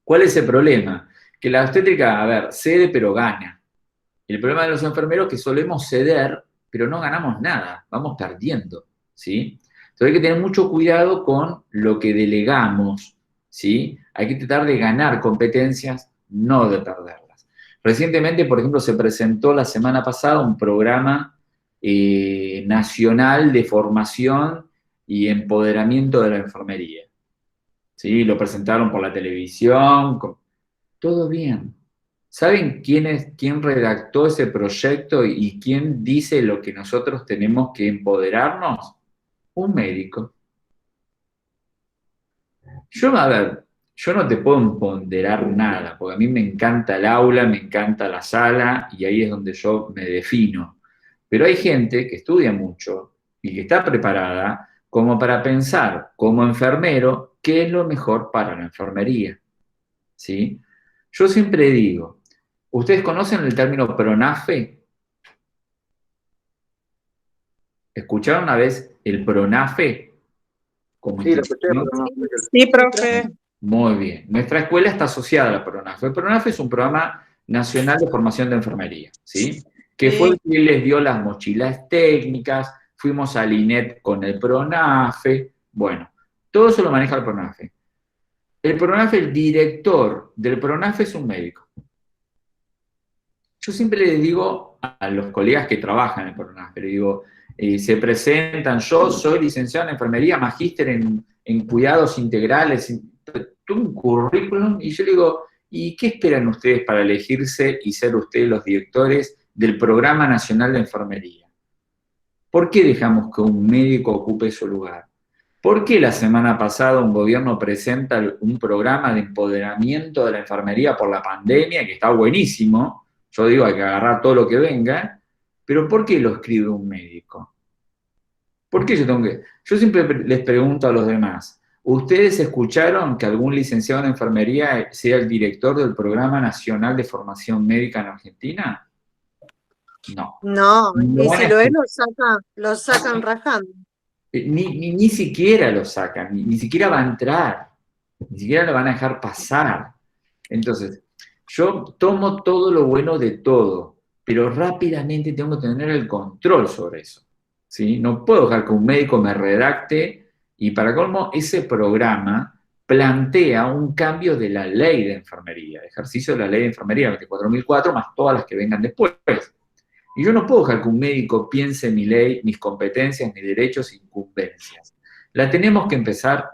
¿Cuál es el problema? Que la obstétrica, a ver, cede pero gana. El problema de los enfermeros es que solemos ceder, pero no ganamos nada, vamos perdiendo, ¿sí? Entonces hay que tener mucho cuidado con lo que delegamos, ¿sí? Hay que tratar de ganar competencias, no de perderlas. Recientemente, por ejemplo, se presentó la semana pasada un programa nacional de formación y empoderamiento de la enfermería. ¿Sí? Lo presentaron por la televisión, todo bien. ¿Saben quién redactó ese proyecto y quién dice lo que nosotros tenemos que empoderarnos? Un médico. A ver, yo no te puedo empoderar nada, porque a mí me encanta el aula, me encanta la sala, y ahí es donde yo me defino. Pero hay gente que estudia mucho y que está preparada como para pensar como enfermero qué es lo mejor para la enfermería, ¿sí? Yo siempre digo, ¿ustedes conocen el término PRONAFE? ¿Escucharon una vez el PRONAFE como Sí, lo escuché, institución? pero no. Sí, profe. Muy bien. Nuestra escuela está asociada a la PRONAFE. El PRONAFE es un programa nacional de formación de enfermería, ¿sí? Que fue el que les dio las mochilas técnicas, fuimos al INET con el PRONAFE, bueno, todo eso lo maneja el PRONAFE. El PRONAFE, el director del PRONAFE es un médico. Yo siempre les digo a los colegas que trabajan en el PRONAFE, les digo, se presentan, yo soy licenciado en enfermería, magíster en cuidados integrales, un currículum, y yo digo, ¿y qué esperan ustedes para elegirse y ser ustedes los directores del Programa Nacional de Enfermería? ¿Por qué dejamos que un médico ocupe su lugar? ¿Por qué la semana pasada un gobierno presenta un programa de empoderamiento de la enfermería por la pandemia, que está buenísimo? Yo digo, hay que agarrar todo lo que venga, pero ¿por qué lo escribe un médico? ¿Por qué yo siempre les pregunto a los demás, ¿ustedes escucharon que algún licenciado en enfermería sea el director del Programa Nacional de Formación Médica en Argentina? No. No, No y van si a lo es, lo sacan rajando. Ni siquiera lo sacan, ni siquiera va a entrar, ni siquiera lo van a dejar pasar. Entonces, yo tomo todo lo bueno de todo, pero rápidamente tengo que tener el control sobre eso, ¿sí? No puedo dejar que un médico me redacte y para colmo ese programa plantea un cambio de la ley de enfermería, ejercicio de la ley de enfermería 24.004 más todas las que vengan después. Y yo no puedo dejar que un médico piense mi ley, mis competencias, mis derechos e incumbencias. La tenemos que empezar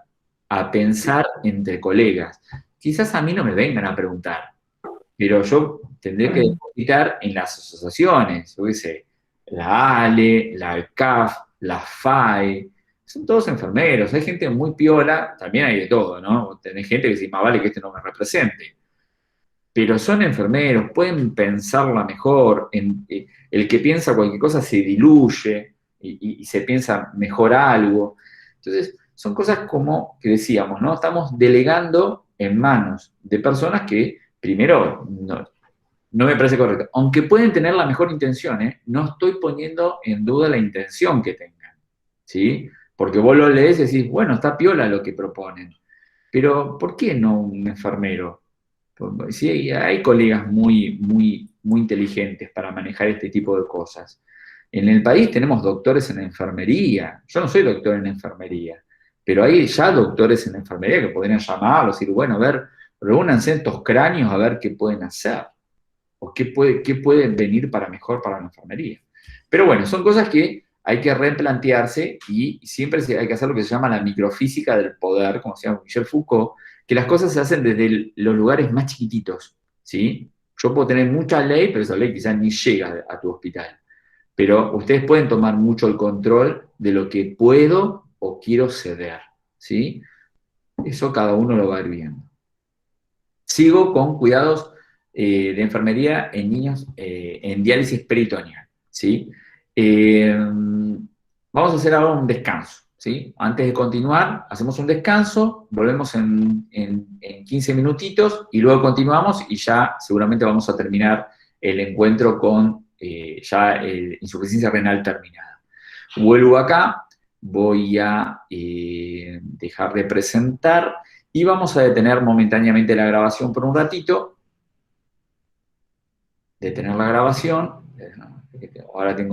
a pensar entre colegas. Quizás a mí no me vengan a preguntar, pero yo tendré que depositar en las asociaciones, yo qué sé, la ALE, la CAF, la FAE, son todos enfermeros, hay gente muy piola, también hay de todo, ¿no? Tenés gente que dice, más vale que este no me represente. Pero son enfermeros, pueden pensarla mejor, el que piensa cualquier cosa se diluye y se piensa mejor algo. Entonces, son cosas como que decíamos, ¿no? Estamos delegando en manos de personas que, primero, no me parece correcto. Aunque pueden tener la mejor intención, no estoy poniendo en duda la intención que tengan, ¿sí? Porque vos lo lees y decís, bueno, está piola lo que proponen, pero ¿por qué no un enfermero? Sí, hay colegas muy inteligentes para manejar este tipo de cosas. En el país tenemos doctores en enfermería. Yo no soy doctor en enfermería, pero hay ya doctores en enfermería que podrían llamarlos y decir, bueno, a ver, reúnanse en estos cráneos a ver qué pueden hacer o qué puede venir para mejor para la enfermería. Pero bueno, son cosas que hay que replantearse y siempre hay que hacer lo que se llama la microfísica del poder, como se llama Michel Foucault, que las cosas se hacen desde los lugares más chiquititos, ¿sí? Yo puedo tener mucha ley, pero esa ley quizás ni llega a tu hospital. Pero ustedes pueden tomar mucho el control de lo que puedo o quiero ceder, ¿sí? Eso cada uno lo va a ir viendo. Sigo con cuidados de enfermería en niños en diálisis peritoneal, ¿sí? Vamos a hacer ahora un descanso, ¿sí? Antes de continuar, hacemos un descanso, volvemos en 15 minutitos y luego continuamos y ya seguramente vamos a terminar el encuentro con ya insuficiencia renal terminada. Vuelvo acá, voy a dejar de presentar y vamos a detener momentáneamente la grabación por un ratito. Detener la grabación. Ahora tengo